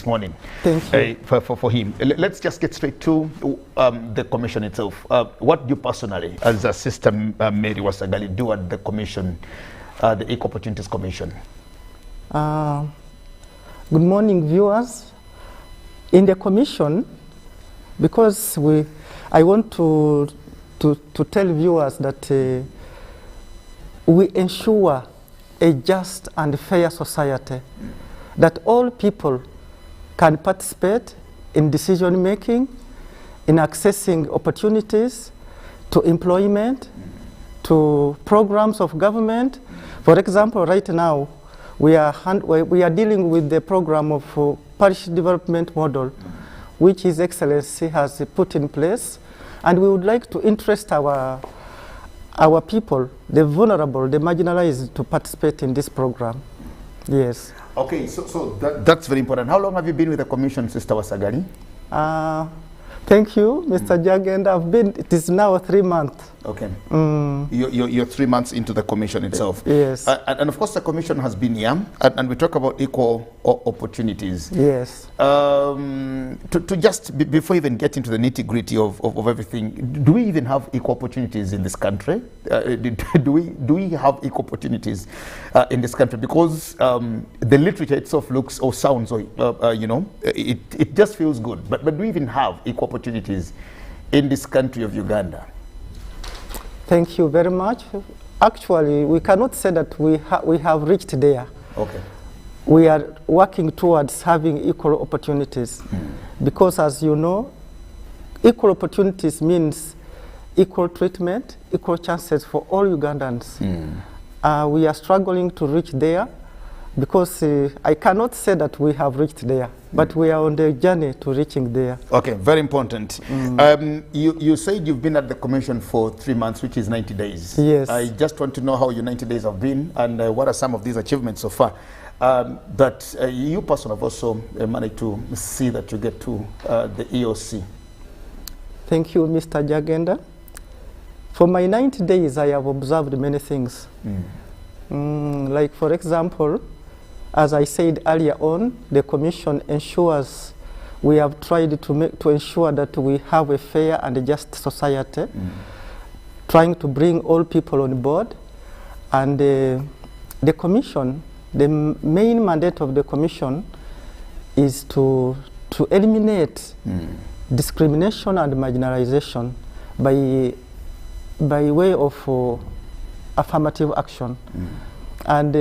morning. Thank you. For him. Let's just get straight to the commission itself. What do you personally, as a Sister Mary Wasagali, do at the commission, the Equal Opportunities Commission? Good morning, viewers. In the commission, because I want to tell viewers that we ensure a just and fair society, that all people can participate in decision making, in accessing opportunities to employment, to programs of government. For example, right now, we are dealing with the program of parish development model, which His Excellency has put in place, and we would like to interest our people, the vulnerable, the marginalized, to participate in this program. Yes. Okay, so that's very important. How long have you been with the commission, Sister Wasagali? Thank you, Mr. Jagenda. It is now 3 months. Okay. You're 3 months into the commission itself. Yes. And of course, the commission has been here, and we talk about equal opportunities. Yes. To just, before even getting to the nitty-gritty of everything, do we even have equal opportunities in this country? Do we have equal opportunities in this country? Because the literature itself looks or sounds, it just feels good. But do we even have equal opportunities in this country of Uganda? Thank you very much. Actually, we cannot say that we have reached there. Okay. We are working towards having equal opportunities, because, as you know, equal opportunities means equal treatment, equal chances for all Ugandans. We are struggling to reach there, because I cannot say that we have reached there, but we are on the journey to reaching there. Okay, very important. You said you've been at the commission for 3 months, which is 90 days. Yes. I just want to know how your 90 days have been, and what are some of these achievements so far. But you personally have also managed to see that you get to the EOC. Thank you, Mr. Jagenda. For my 90 days, I have observed many things. Like, for example, as I said earlier on, the commission ensures, we have tried to ensure that we have a fair and just society, trying to bring all people on board. And the commission, the main mandate of the commission is to eliminate discrimination and marginalization by way of affirmative action. And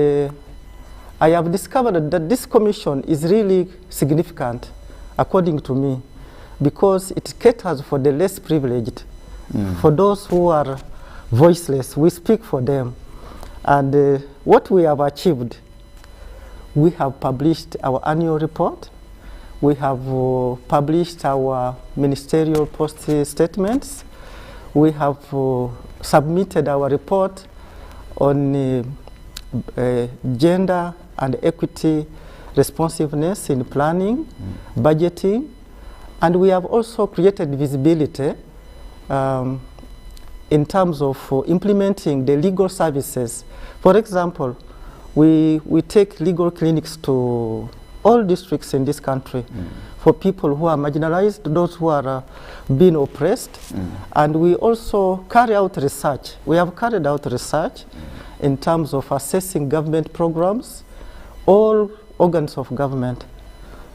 I have discovered that this commission is really significant, according to me, because it caters for the less privileged, for those who are voiceless. We speak for them. And what we have achieved, we have published our annual report, we have published our ministerial post statements, we have submitted our report on gender and equity responsiveness in planning, budgeting, and we have also created visibility in terms of implementing the legal services. For example, we take legal clinics to all districts in this country for people who are marginalized, those who are being oppressed, and we also carry out research. We have carried out research in terms of assessing government programs, all organs of government,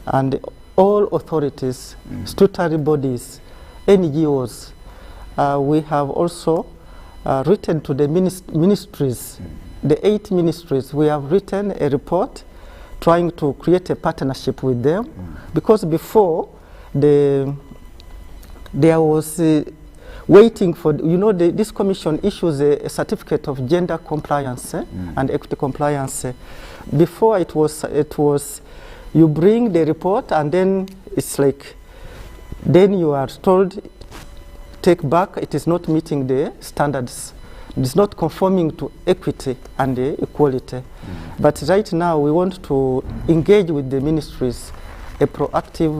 and all authorities, statutory bodies, NGOs. We have also written to the ministries, the 8 ministries. We have written a report trying to create a partnership with them, because before there was waiting for, this commission issues a certificate of gender compliance and equity compliance. Before it was you bring the report and then it's like, then you are told, take back, it is not meeting the standards. It is not conforming to equity and equality. But right now we want to engage with the ministries, a proactive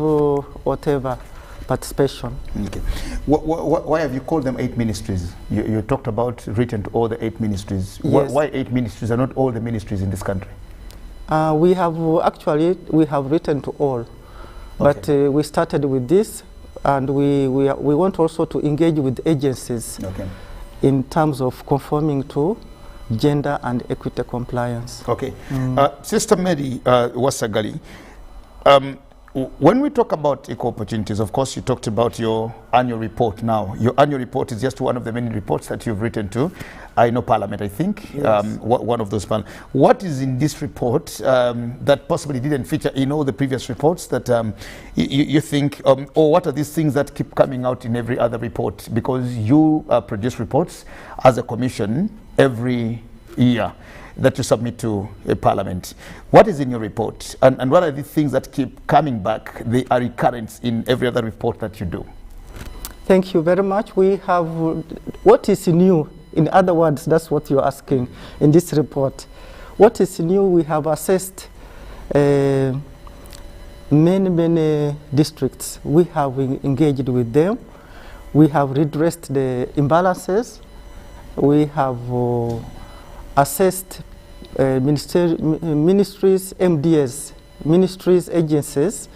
whatever participation. Okay. Why have you called them 8 ministries? You talked about written to all the 8 ministries. Yes. Why 8 ministries and not all the ministries in this country? We have written to all. But we started with this, and we want also to engage with agencies in terms of conforming to gender and equity compliance. Okay. Sister Mary Wasagali, when we talk about equal opportunities, of course, you talked about your annual report now. Your annual report is just one of the many reports that you've written to, I know, Parliament, I think, one of those. What is in this report that possibly didn't feature in all the previous reports that you think, or what are these things that keep coming out in every other report? Because you produce reports as a commission every year that you submit to a Parliament. What is in your report, and what are the things that keep coming back? They are recurrent in every other report that you do. Thank you very much. We have what is new. In other words, that's what you're asking in this report. What is new? We have assessed many districts. We have engaged with them. We have redressed the imbalances. We have assessed ministries, MDS, ministries, agencies,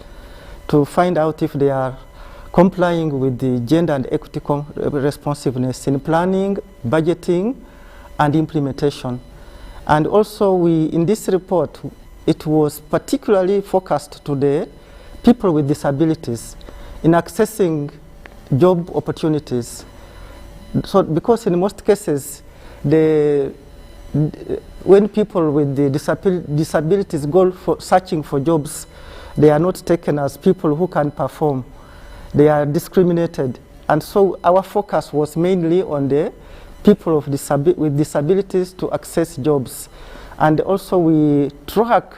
to find out if they are complying with the gender and equity responsiveness in planning, budgeting, and implementation. And also, in this report, it was particularly focused to the people with disabilities in accessing job opportunities. So, because in most cases, when people with the disabilities go for searching for jobs, they are not taken as people who can perform. They are discriminated. And so our focus was mainly on the people of with disabilities to access jobs. And also we track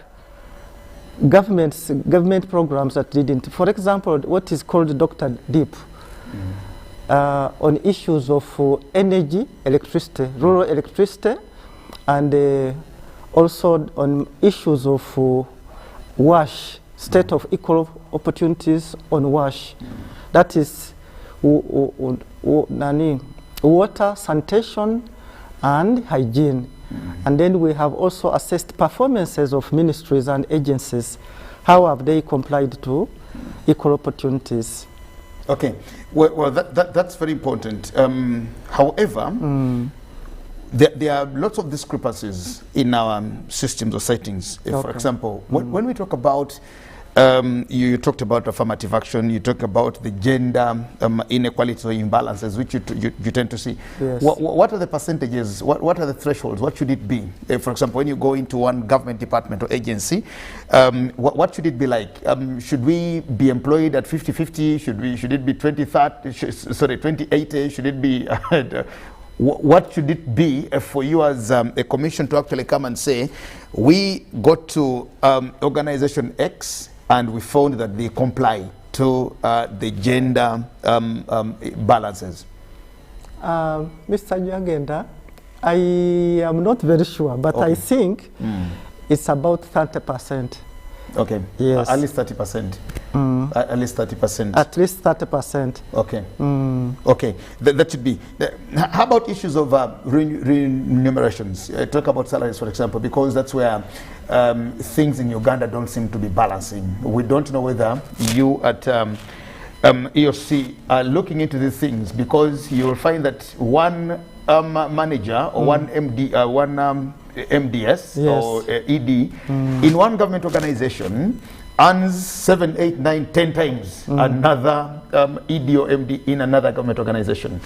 government programs that didn't. For example, what is called Dr. Deep, on issues of energy, electricity, rural electricity, and also on issues of WASH, state of equal opportunities on WASH. That is water, sanitation, and hygiene. And then we have also assessed performances of ministries and agencies. How have they complied to equal opportunities? Okay, well that's very important. However, there are lots of discrepancies in our systems or settings. For example, when we talk about, you talked about affirmative action, you talk about the gender inequalities or imbalances, which you tend to see. Yes. What are the percentages? What are the thresholds? What should it be? For example, when you go into one government department or agency, what should it be like? Should we be employed at 50-50? Should it be 20-30? Sorry, 20-80? Should it be what should it be for you as a commission to actually come and say, we got to organization X and we found that they comply to the gender balances? Mr. Nyagenda, I am not very sure, but I think it's about 30%. Okay. Yes. At least 30%. At least 30%. At least 30%. Okay. Okay. That should be. How about issues of remunerations? Talk about salaries, for example, because that's where things in Uganda don't seem to be balancing. We don't know whether you at EOC are looking into these things, because you will find that one manager or one MD, MDS or ED in one government organization earns 7, 8, 9, 10 times another ED or MD in another government organization.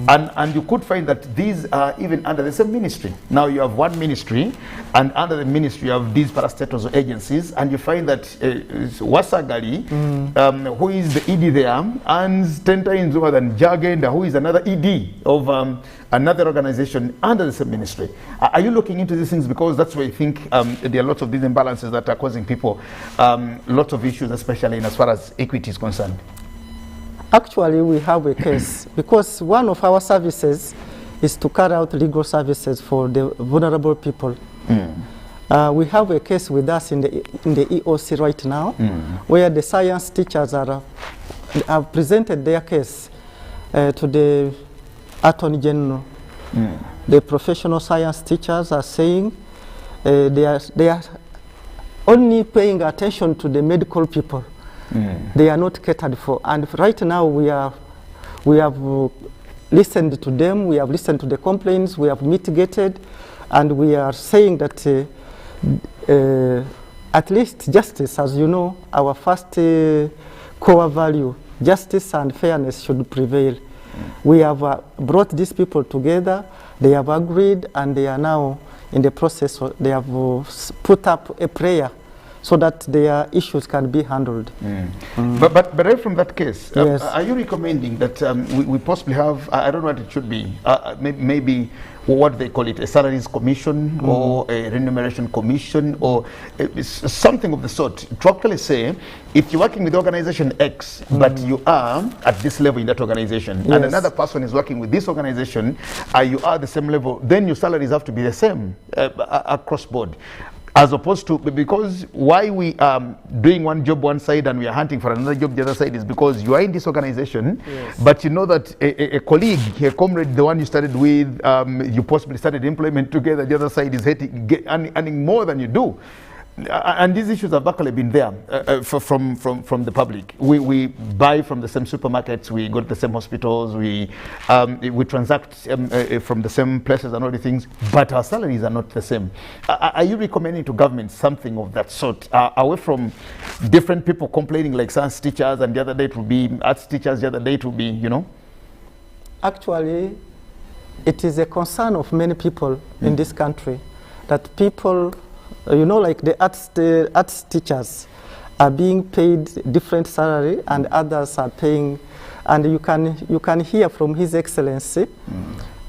And you could find that these are even under the same ministry. Now you have one ministry, and under the ministry you have these parastatals or agencies, and you find that Wasagali, who is the ED there, earns 10 times more than Jagenda, who is another ED of another organization under the same ministry. Are you looking into these things? Because that's where I think there are lots of these imbalances that are causing people lots of issues, especially in as far as equity is concerned. Actually, we have a case, because one of our services is to carry out legal services for the vulnerable people. We have a case with us in the EOC right now, where the science teachers have presented their case to the Attorney General. The professional science teachers are saying they are only paying attention to the medical people. They are not catered for. And right now we have listened to them, we have listened to the complaints, we have mitigated, and we are saying that at least justice, as you know, our first core value, justice and fairness should prevail. We have brought these people together, they have agreed, and they are now in the process, they have put up a prayer so that their issues can be handled. But right from that case, Yes. are you recommending that we possibly have, I don't know what it should be, maybe what they call it, a salaries commission or a remuneration commission or something of the sort, to actually say, if you're working with organization X, but you are at this level in that organization, and Yes. another person is working with this organization, you are the same level, then your salaries have to be the same across board. As opposed to, because why we are doing one job one side and we are hunting for another job the other side is because you are in this organization, Yes. but you know that a colleague, a comrade, the one you started with, you possibly started employment together, the other side is earning more than you do. And these issues have actually been there from the public. We buy from the same supermarkets, we go to the same hospitals, we transact from the same places and all the things, but our salaries are not the same. Are you recommending to government something of that sort, away from different people complaining like science teachers, and the other day it will be arts teachers, the other day it will be, you know? Actually, it is a concern of many people in this country that people, you know, like the arts teachers are being paid different salary and others are paying, and you can hear from His Excellency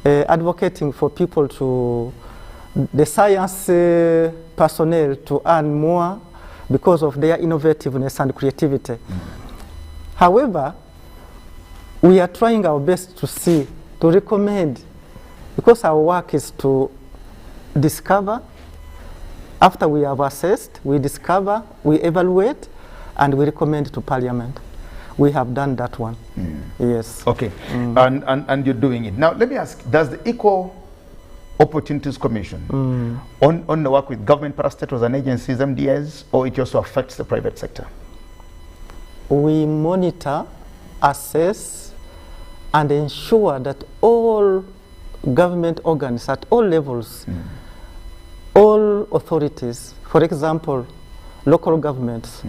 advocating for people to, the science personnel to earn more because of their innovativeness and creativity. However, we are trying our best to recommend, because our work is to discover. After we have assessed, we discover, we evaluate, and we recommend to Parliament. We have done that one. Yes. Okay, and you're doing it. Now, let me ask, does the Equal Opportunities Commission on the work with government parastatals and agencies, MDAs, or it also affects the private sector? We monitor, assess, and ensure that all government organs at all levels, all authorities, for example, local governments,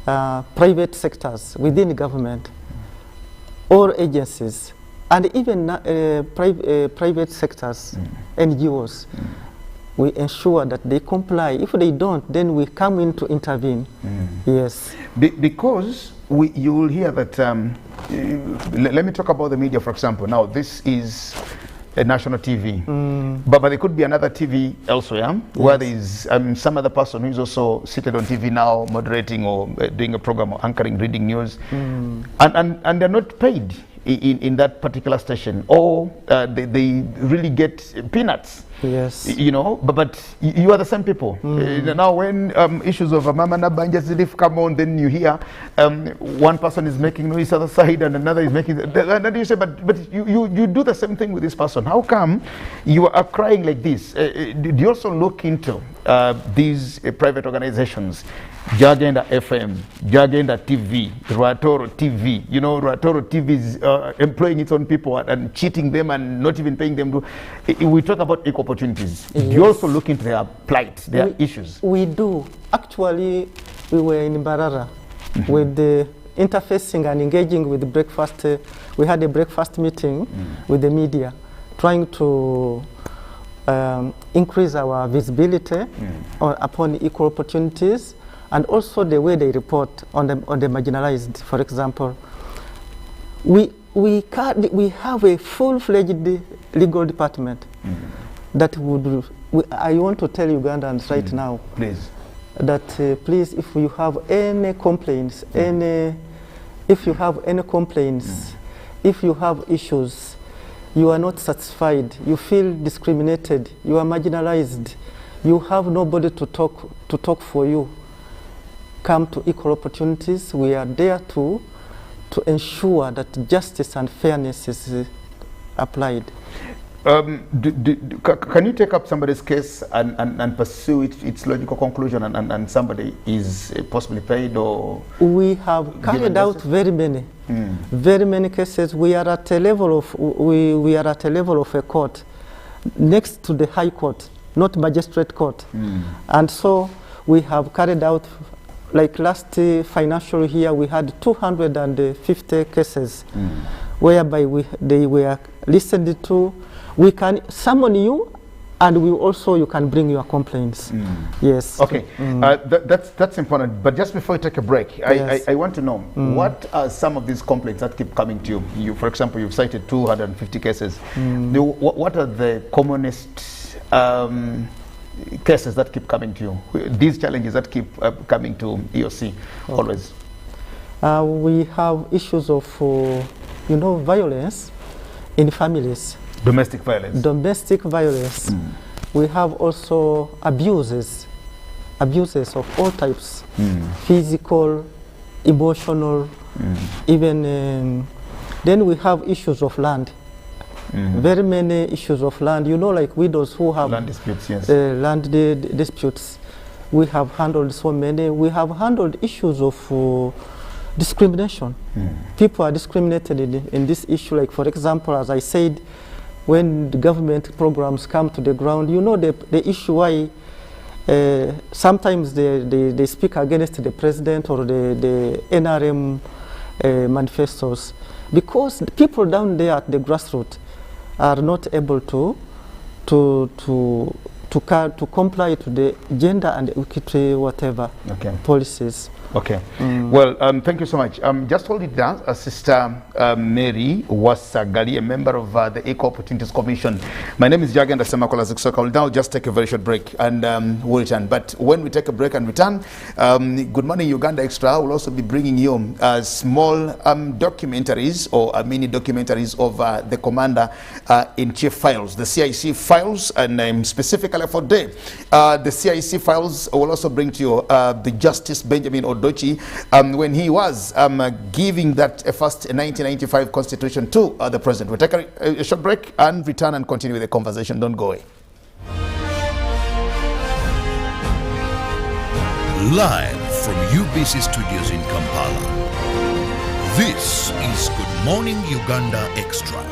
private sectors within government, all agencies, and even private sectors, NGOs, we ensure that they comply. If they don't, then we come in to intervene. Yes. Because you will hear that, let me talk about the media, for example. Now, this is a national TV, but there could be another TV elsewhere, where there is some other person who is also seated on TV now, moderating or doing a program or anchoring, reading news, and they're not paid in that particular station, or they really get peanuts. Yes. You know, but you are the same people. Now, when issues of Mama Nabanja's relief come on, then you hear one person is making noise other side and another is making. And then you say, but you do the same thing with this person. How come you are crying like this? Did you also look into these private organizations? Jagenda FM, Jagenda TV, Ruatoro TV. You know, Ruatoro TV is employing its own people and cheating them and not even paying them. We talk about equal opportunities. Yes. You also look into their plight, their issues. We do. Actually, we were in Mbarara with the interfacing and engaging with the breakfast. We had a breakfast meeting with the media, trying to increase our visibility upon equal opportunities, and also the way they report on the marginalized. For example, we have a full-fledged legal department that would. I want to tell Ugandans right now, Please. that please, if you have any complaints, if you have any complaints, if you have issues, you are not satisfied, you feel discriminated, you are marginalized, you have nobody to talk for you, come to Equal Opportunities. We are there to ensure that justice and fairness is applied. Can you take up somebody's case and pursue its logical conclusion, and somebody is possibly paid or? We have carried out very many cases. We are at a level of we are at a level of a court next to the High Court, not magistrate court, and so we have carried out. Like last financial year, we had 250 cases, whereby they were listened to. We can summon you, and you can bring your complaints. Yes. Okay, that's important. But just before we take a break, yes. I want to know what are some of these complaints that keep coming to you. For example, you've cited 250 cases. What are the commonest cases that keep coming to you? These challenges that keep coming to EOC always? We have issues of, violence in families. Domestic violence. Domestic violence. We have also abuses of all types, physical, emotional, even. Then we have issues of land. Very many issues of land, like widows who have land disputes, yes. Land disputes. We have handled so many. We have handled issues of discrimination. People are discriminated in this issue. Like, for example, as I said, when the government programs come to the ground, the issue why sometimes they speak against the president or the NRM manifestos, because the people down there at the grassroots are not able to comply to the gender and equity whatever policies. Okay. Well, thank you so much. Just hold it down. Sister Mary Wasagali, a member of the Equal Opportunities Commission. My name is Jagenda Semakola Ziksoka. We'll now just take a very short break and we'll return. But when we take a break and return, Good Morning Uganda Extra will also be bringing you small documentaries or mini documentaries of the Commander-in-Chief files, the CIC files, and specifically for today, the CIC files will also bring to you the Justice Benjamin Odochi when he was giving that first 1995 constitution to the president. We'll take a short break and return and continue with the conversation. Don't go away. Live from UBC Studios in Kampala, this is Good Morning Uganda Extra.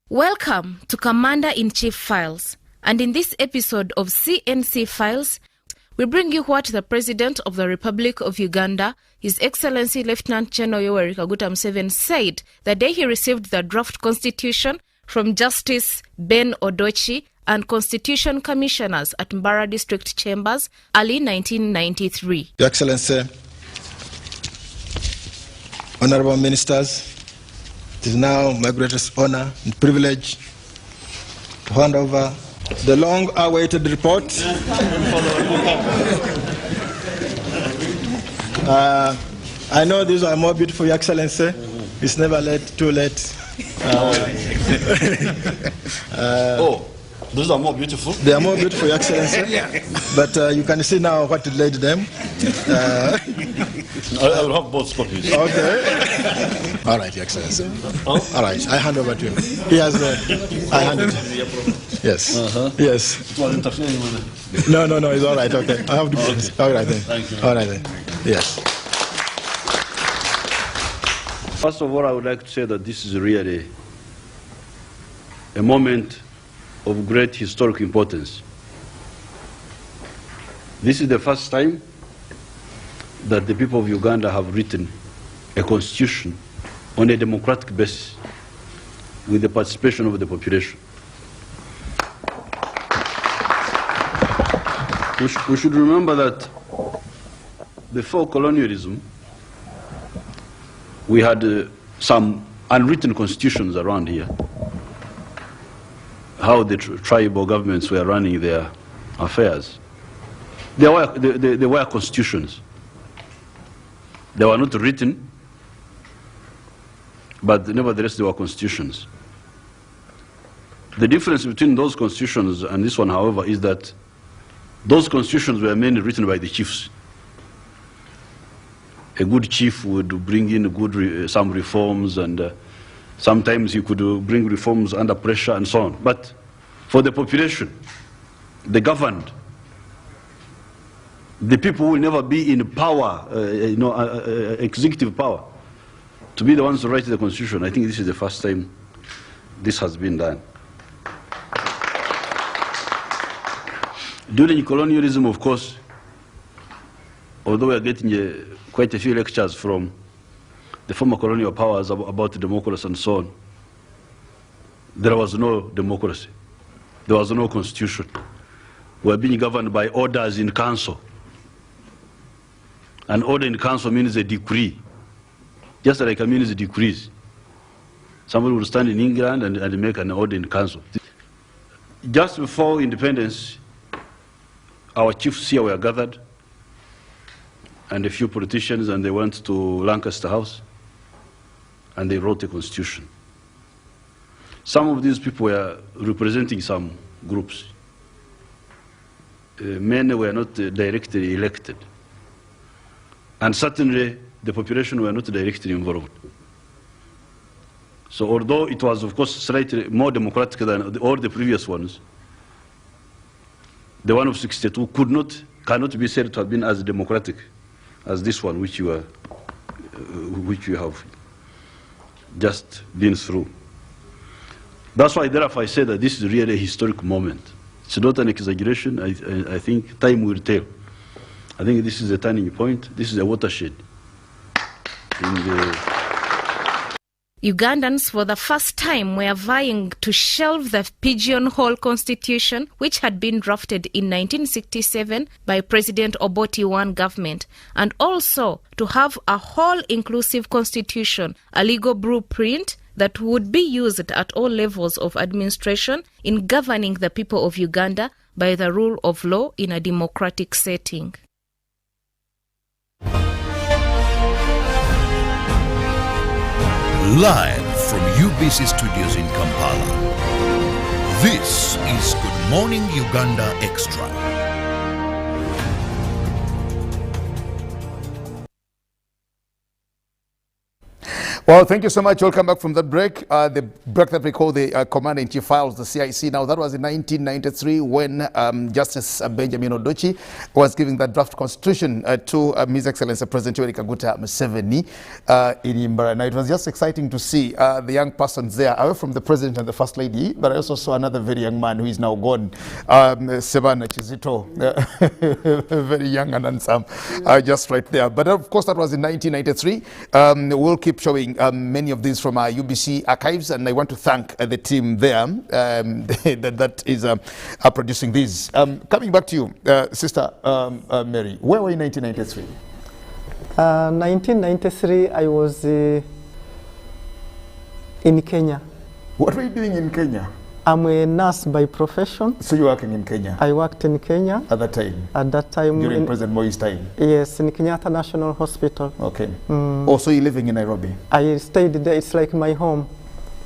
Welcome to Commander-in-Chief Files, and in this episode of CNC Files, we bring you what the President of the Republic of Uganda, His Excellency Lieutenant General Yoweri Kaguta Museveni, said the day he received the draft constitution from Justice Ben Odochi and Constitution Commissioners at Mbara District Chambers early 1993. Your Excellency, Honorable Ministers, it is now my greatest honor and privilege to hand over the long-awaited report. I know these are more beautiful, Your Excellency. It's never too late. Those are more beautiful. They are more beautiful, Your Excellency. But you can see now what delayed them. I will have both copies. Okay. All right, Your Excellency. All right, I hand over to him. He has I hand it. Yes. Yes. It was interfering with it. No, it's all right. Okay. I have to. Okay. All right then. Thank you. All right then. Yes. First of all, I would like to say that this is really a moment of great historic importance. This is the first time that the people of Uganda have written a constitution on a democratic basis with the participation of the population. We should remember that before colonialism, we had some unwritten constitutions around here, how the tribal governments were running their affairs. There were constitutions. They were not written, but nevertheless they were constitutions. The difference between those constitutions and this one, however, is that those constitutions were mainly written by the chiefs. A good chief would bring in some reforms, and sometimes he could bring reforms under pressure and so on. But for the population, the governed, the people will never be in power, executive power, to be the ones to write the constitution. I think this is the first time this has been done. During colonialism, of course, although we are getting quite a few lectures from the former colonial powers about democracy and so on, there was no democracy. There was no constitution. We were being governed by orders in council. An order in council means a decree, just like a means decrees. Somebody would stand in England and make an order in council. Just before independence, our chiefs here were gathered, and a few politicians, and they went to Lancaster House, and they wrote a constitution. Some of these people were representing some groups. Many were not directly elected. And certainly, the population were not directly involved. So although it was, of course, slightly more democratic than all the previous ones, the one of 62 cannot be said to have been as democratic as this one, which you have just been through. That's why, therefore, I say that this is really a historic moment. It's not an exaggeration. I think time will tell. I think this is a turning point. This is a watershed. Ugandans for the first time were vying to shelve the pigeonhole constitution, which had been drafted in 1967 by President Obote I government, and also to have a whole inclusive constitution, a legal blueprint that would be used at all levels of administration in governing the people of Uganda by the rule of law in a democratic setting. Live from UBC Studios in Kampala, this is Good Morning Uganda Extra. Well, thank you so much. Welcome back from that break. The break that we call the Commander-in-Chief Files, the CIC. Now, that was in 1993 when Justice Benjamin Odochi was giving that draft constitution to His Excellency President Yoweri Kaguta Museveni in Imbara. Now, it was just exciting to see the young persons there, away from the President and the First Lady, but I also saw another very young man who is now gone, Sebana Chizito, very young and handsome, just right there. But of course, that was in 1993. We'll keep showing many of these from our UBC archives, and I want to thank the team there that is producing these. Coming back to you, Sister Mary, where were you in 1993? 1993, I was in Kenya. What were you doing in Kenya? I'm a nurse by profession. So you're working in Kenya? I worked in Kenya. At that time? At that time. During President Moi's time? Yes, in Kenyatta National Hospital. Okay. Also, you're living in Nairobi? I stayed there. It's like my home.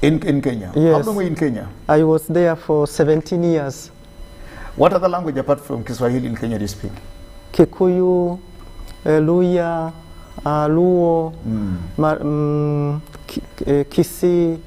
In Kenya? Yes. How long were you in Kenya? I was there for 17 years. What other language apart from Kiswahili in Kenya do you speak? Kikuyu, Luya, Luo, Kisii.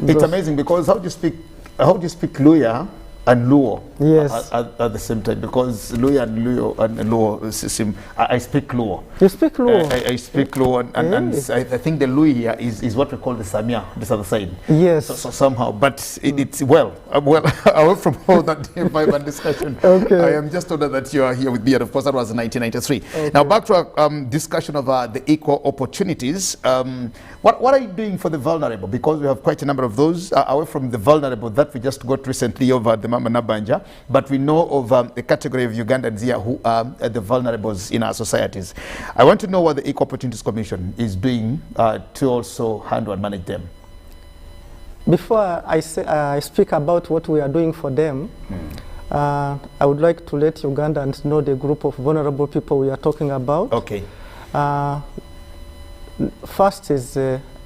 It's amazing because how do you speak Luya and Luo Yes. at the same time? Because Luya and Luo seem. I speak Luo. You speak Luo? I speak Luo, and I think the Lui here is what we call the Samia, this other side. Yes. So somehow, but it's well, away from all that vibe and discussion. Okay. I am just honored that you are here with me, and of course that was in 1993. Okay. Now back to our discussion of the equal opportunities. What are you doing for the vulnerable? Because we have quite a number of those away from the vulnerable that we just got recently over the Mama Nabanja, but we know of a category of Ugandans here who are the vulnerables in our societies. I want to know what the Equal Opportunities Commission is doing to also handle and manage them. Before I speak about what we are doing for them, I would like to let Ugandans know the group of vulnerable people we are talking about. Okay. First is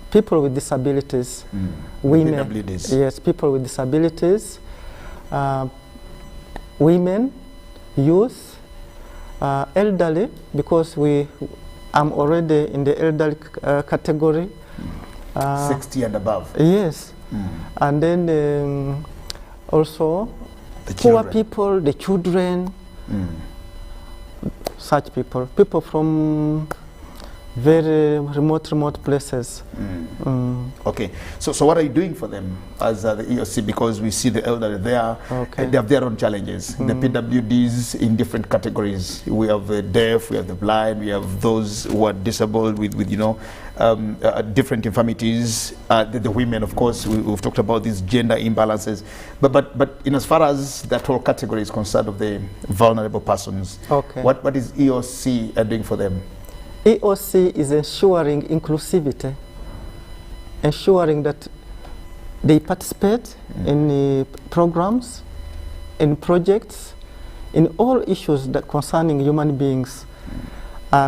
people with disabilities, women. PWDs. Yes, people with disabilities, women, youth, elderly, because I'm already in the elderly category. 60 and above. Yes. And then also The poor children. people, the children, such people from very remote places. Okay, so what are you doing for them as the EOC? Because we see the elderly there, Okay. they have their own challenges. The PWDs in different categories. We have the deaf, we have the blind, we have those who are disabled with different infirmities. The women, of course, we've talked about these gender imbalances. But in as far as that whole category is concerned of the vulnerable persons, Okay. what is EOC doing for them? EOC is ensuring inclusivity, ensuring that they participate in programs, in projects, in all issues that concerning human beings,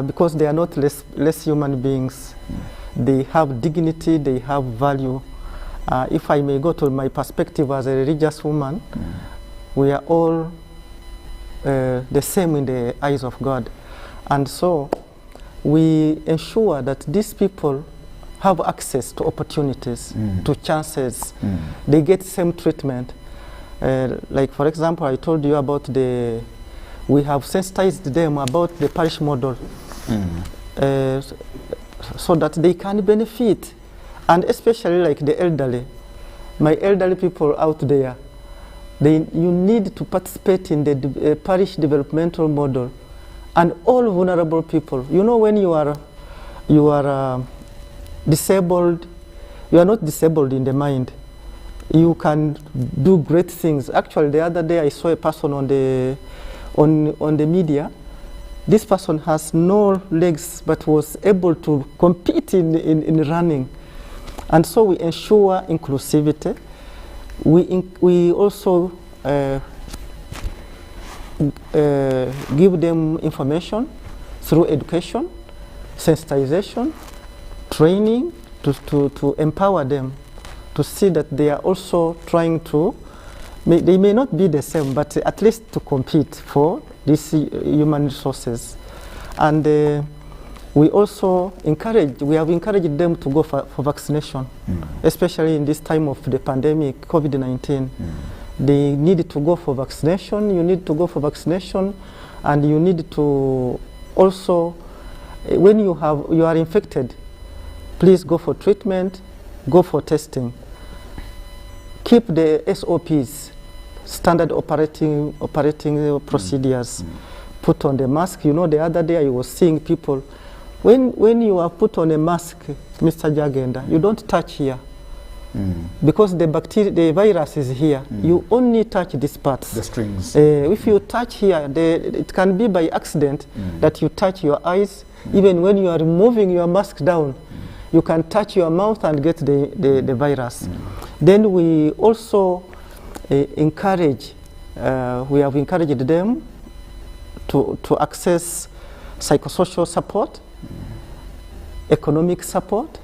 because they are not less human beings. They have dignity, they have value. If I may go to my perspective as a religious woman, we are all the same in the eyes of God. And so we ensure that these people have access to opportunities, to chances. They get same treatment. Like for example, I told you about we have sensitized them about the parish model so that they can benefit. And especially like the elderly, my elderly people out there, you need to participate in the parish developmental model. And all vulnerable people, you know, when you are disabled, you are not disabled in the mind. You can do great things. Actually, the other day I saw a person on the media. This person has no legs but was able to compete in running. And so we ensure inclusivity. We also give them information through education, sensitization, training to empower them to see that they are also trying to, they may not be the same, but at least to compete for these human resources. And we also we have encouraged them to go for vaccination, especially in this time of the pandemic, COVID-19. They need to go for vaccination. You need to go for vaccination, and you need to also, when you are infected, please go for treatment, go for testing. Keep the SOPs, standard operating procedures. Put on the mask. You know, the other day I was seeing people, when you are put on a mask, Mr. Jagenda, you don't touch here. Because the virus is here. You only touch these parts. The strings. If you touch here, it can be by accident that you touch your eyes. Even when you are removing your mask down, you can touch your mouth and get the virus. Then we also encourage, we have encouraged them to access psychosocial support, economic support.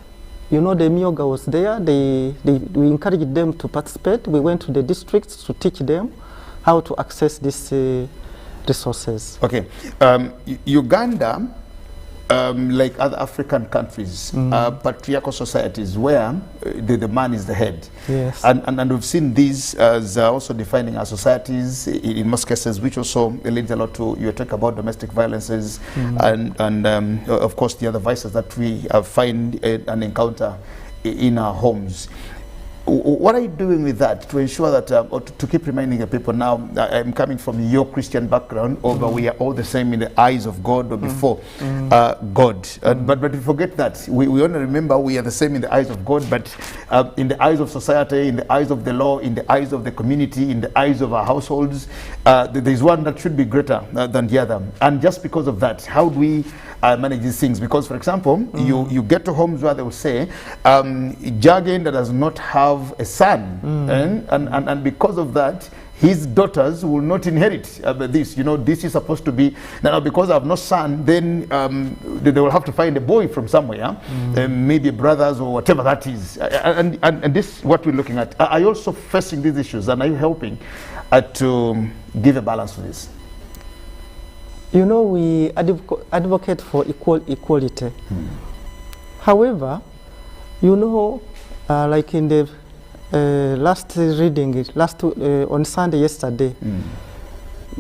You know, the Myoga was there. We encouraged them to participate. We went to the districts to teach them how to access these resources. Okay. Uganda like other African countries, patriarchal societies where the man is the head. Yes. And we've seen these as also defining our societies in most cases, which also leads a lot to, you talk about domestic violences and of course the other vices that we find and encounter in our homes. What are you doing with that to ensure that, or to keep reminding the people now, I'm coming from your Christian background, over we are all the same in the eyes of God or before God. But we forget that. We only remember we are the same in the eyes of God, but in the eyes of society, in the eyes of the law, in the eyes of the community, in the eyes of our households, there's one that should be greater than the other. And just because of that, how do we manage these things? Because, for example, you get to homes where they will say, Jagenda does not have a son, and because of that, his daughters will not inherit this. You know, this is supposed to be, now because I have no son, then they will have to find a boy from somewhere, maybe brothers or whatever that is. And this is what we're looking at. Are you also facing these issues, and are you helping to give a balance to this? You know, we advocate for equality. However, you know, like in the last reading, on Sunday yesterday,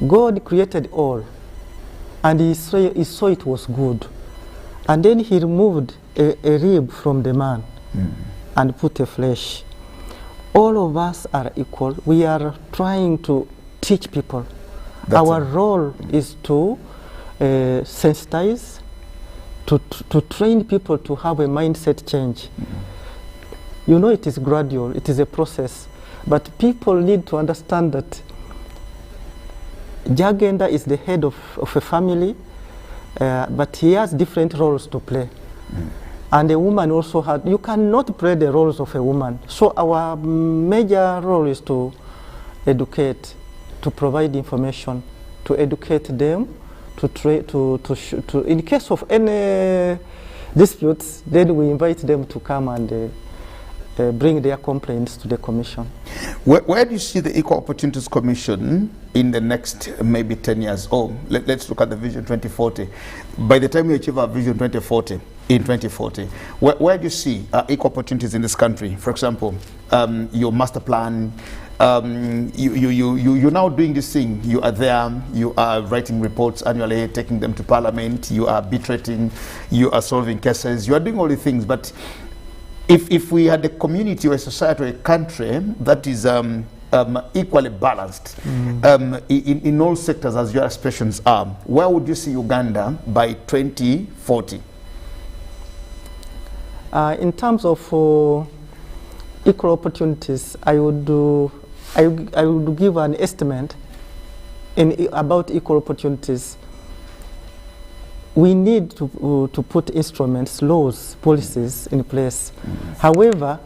God created all, and he saw it was good. And then he removed a rib from the man and put a flesh. All of us are equal. We are trying to teach people. Our role is to sensitize, to train people to have a mindset change. You know, it is gradual, it is a process, but people need to understand that Jagenda is the head of a family, but he has different roles to play. And a woman also had, you cannot play the roles of a woman. So our major role is to educate, to provide information, to educate them, in case of any disputes, then we invite them to come and bring their complaints to the Commission. Where do you see the Equal Opportunities Commission in the next maybe 10 years? Oh, let's look at the Vision 2040. By the time we achieve our Vision 2040, in 2040, where do you see equal opportunities in this country? For example, your master plan. You're now doing this thing. You are there, you are writing reports annually, taking them to Parliament, you are arbitrating, you are solving cases, you are doing all the things. But if we had a community or a society or a country that is equally balanced in all sectors as your aspirations are, where would you see Uganda by 2040? In terms of equal opportunities, I would give an estimate about equal opportunities. We need to put instruments, laws, policies in place. However,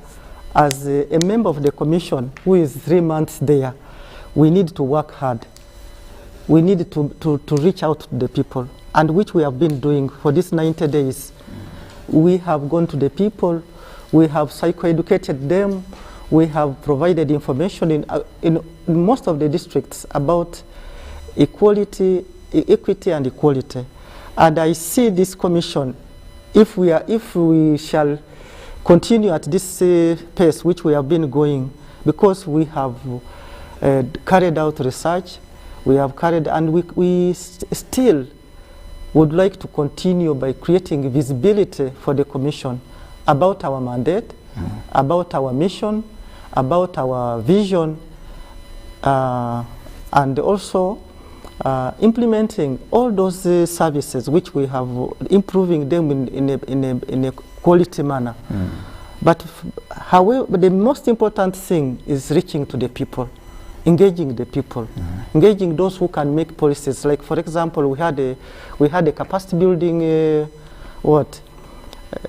as a member of the Commission who is 3 months there, we need to work hard. We need to reach out to the people, and which we have been doing for these 90 days. We have gone to the people, we have psychoeducated them, we have provided information in most of the districts about equality, equity and equality. And I see this commission, if we shall continue at this pace which we have been going, because we have carried out research, we have carried, and we still would like to continue by creating visibility for the Commission about our mandate, about our mission, about our vision, and also implementing all those services which we have, improving them in a quality manner. But however, the most important thing is reaching to the people, engaging the people, engaging those who can make policies. Like, for example, we had a capacity building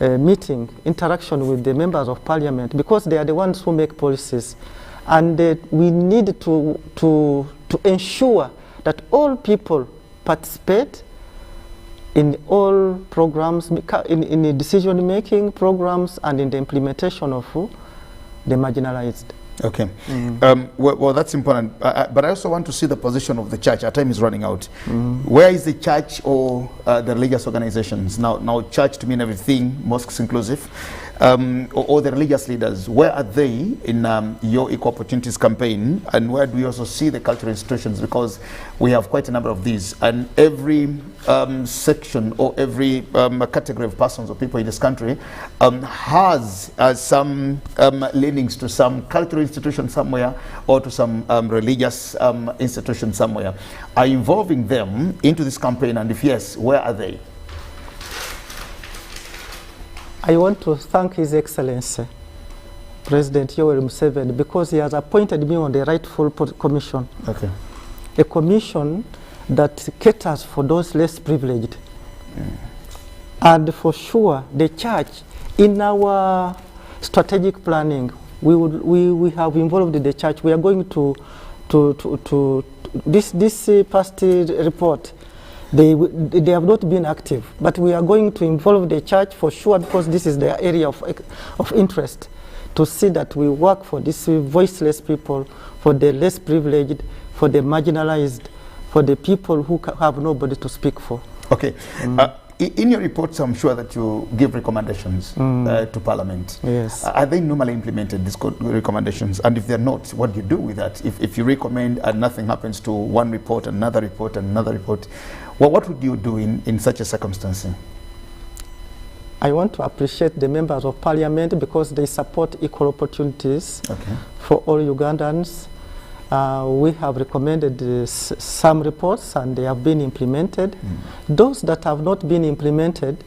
meeting, interaction with the members of Parliament, because they are the ones who make policies, and we need to ensure that all people participate in all programs, in the decision-making programs and in the implementation of the marginalized. Okay. Well, that's important. But I also want to see the position of the church. Our time is running out. Where is the church or the religious organizations? Now, church to mean everything, mosques inclusive, or the religious leaders. Where are they in your Equal Opportunities campaign? And where do we also see the cultural institutions? Because we have quite a number of these. And every section or every category of persons or people in this country has some leanings to some cultural institution somewhere or to some religious institution somewhere. Are you involving them into this campaign, and if yes, where are they? I want to thank His Excellency, President Yoweri Museveni, because he has appointed me on the Rightful Commission. Okay. A commission that caters for those less privileged. And for sure, the church, in our strategic planning, we have involved the church. We are going to this past report, they have not been active, but we are going to involve the church for sure, because this is their area of interest, to see that we work for these voiceless people, for the less privileged, for the marginalized, for the people who have nobody to speak for. Okay. In your reports, I'm sure that you give recommendations to Parliament. Yes. Are they normally implemented, these recommendations? And if they're not, what do you do with that? If you recommend and nothing happens to one report, another report, and another report, well, what would you do in such a circumstance? I want to appreciate the members of Parliament because they support equal opportunities for all Ugandans. We have recommended some reports and they have been implemented. Those that have not been implemented,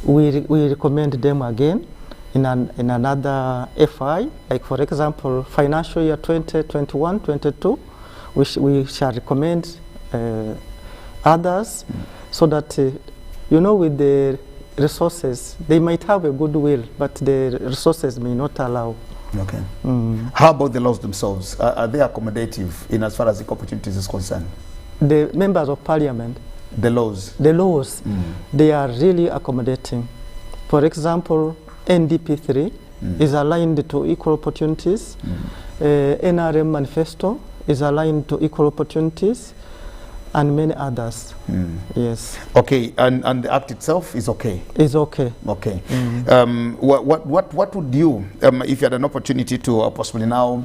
we recommend them again in another FI, like for example, financial year 2021-22, we shall recommend others so that, you know, with the resources, they might have a good will, but the resources may not allow. Okay. How about the laws themselves? Are they accommodative in as far as equal opportunities is concerned? The members of Parliament. The laws? The laws, they are really accommodating. For example, NDP3 is aligned to equal opportunities. NRM manifesto is aligned to equal opportunities, and many others. Yes. Okay, and the act itself is okay? Is okay. Okay. What would you, if you had an opportunity to possibly now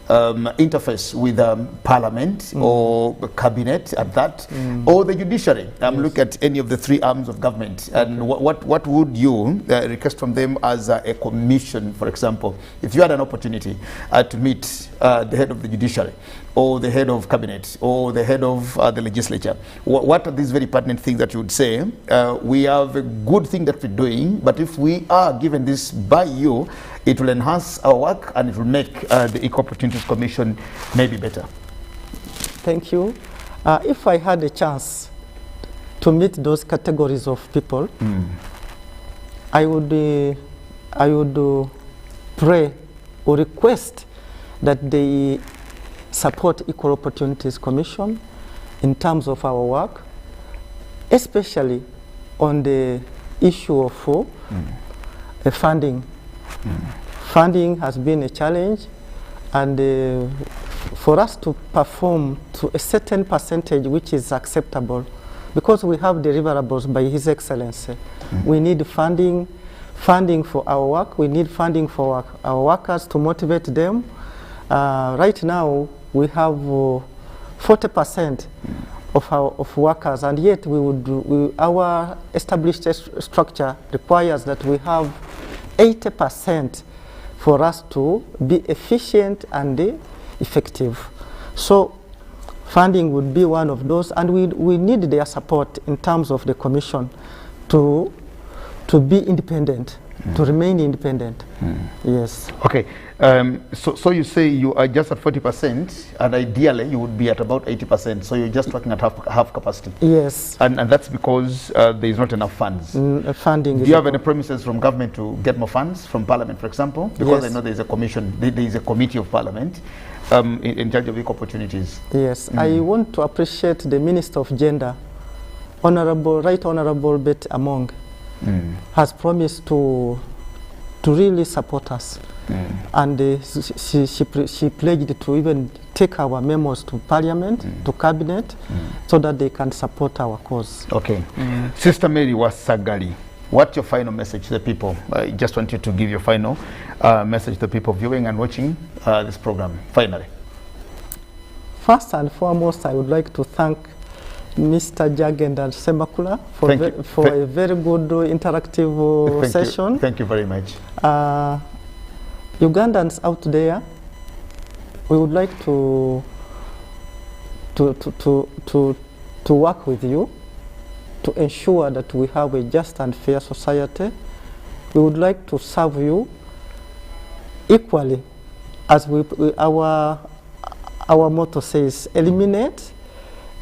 interface with Parliament or Cabinet at that, or the judiciary, look at any of the three arms of government, and what would you request from them as a commission, for example, if you had an opportunity to meet the head of the judiciary, or the head of cabinet, or the head of the legislature? What are these very pertinent things that you would say, we have a good thing that we're doing, but if we are given this by you, it will enhance our work and it will make the Equal Opportunities Commission maybe better? Thank you. If I had a chance to meet those categories of people, I would pray or request that they support Equal Opportunities Commission in terms of our work, especially on the issue of funding. Funding has been a challenge, and for us to perform to a certain percentage which is acceptable, because we have deliverables by His Excellency, we need funding for our work, we need funding for our workers to motivate them. Right now, we have 40% of workers, and yet our established structure requires that we have 80% for us to be efficient and effective. So funding would be one of those, and we need their support in terms of the commission to be independent, to remain independent. Yes. Okay. So you say you are just at 40%, and ideally you would be at about 80%. So you're just working at half capacity. Yes. And that's because there is not enough funds. Funding. Do you have any promises from government to get more funds from Parliament, for example? Because I know there is a commission, there is a committee of Parliament in charge of equal opportunities. Yes. I want to appreciate the Minister of Gender, Right Honorable Betty Among, has promised to really support us And she pledged to even take our memos to Parliament, to Cabinet, so that they can support our cause. Okay. Sister Mary Wasagali, what's your final message to the people? I just want you to give your final message to the people viewing and watching this program, finally. First and foremost, I would like to thank Mr. Jagenda Semakula for a very good interactive session. Thank you very much. Ugandans out there, we would like to work with you to ensure that we have a just and fair society. We would like to serve you equally, as our motto says, eliminate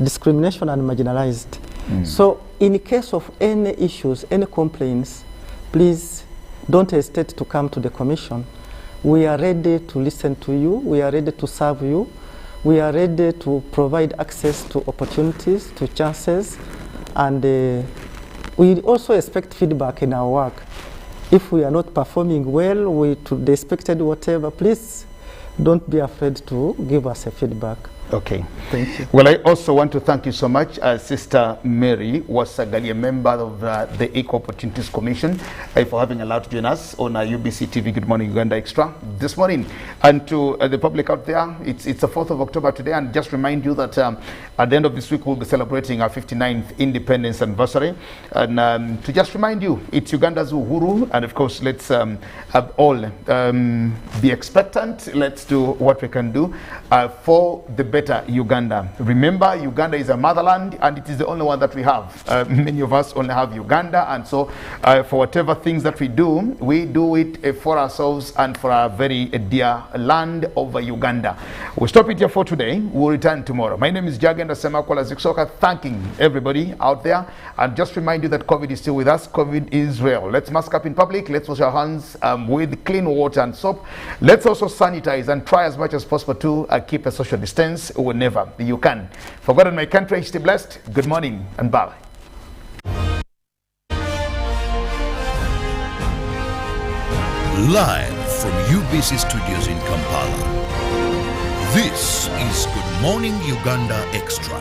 discrimination and marginalized. So in case of any issues, any complaints, please don't hesitate to come to the Commission. We are ready to listen to you. We are ready to serve you. We are ready to provide access to opportunities, to chances, and we also expect feedback in our work. If we are not performing well, to the expected whatever, please don't be afraid to give us a feedback. Okay. Thank you. Well, I also want to thank you so much, Sister Mary Wasagali, a member of the Equal Opportunities Commission, for having allowed to join us on UBC TV Good Morning Uganda Extra this morning. And to the public out there, it's the 4th of October today, and just remind you that at the end of this week, we'll be celebrating our 59th independence anniversary. And to just remind you, it's Uganda's Uhuru, and of course, let's all be expectant. Let's do what we can do for the better Uganda. Remember, Uganda is a motherland, and it is the only one that we have. Many of us only have Uganda, and so for whatever things that we do it for ourselves and for our very dear land of Uganda. We'll stop it here for today. We'll return tomorrow. My name is Jagenda Semakola Ziksoka, thanking everybody out there, and just remind you that COVID is still with us. COVID is real. Let's mask up in public. Let's wash our hands with clean water and soap. Let's also sanitize and try as much as possible to keep a social distance whenever you can. For God and my country, stay blessed. Good morning and bye. Live from UBC Studios in Kampala, this is Good Morning Uganda Extra.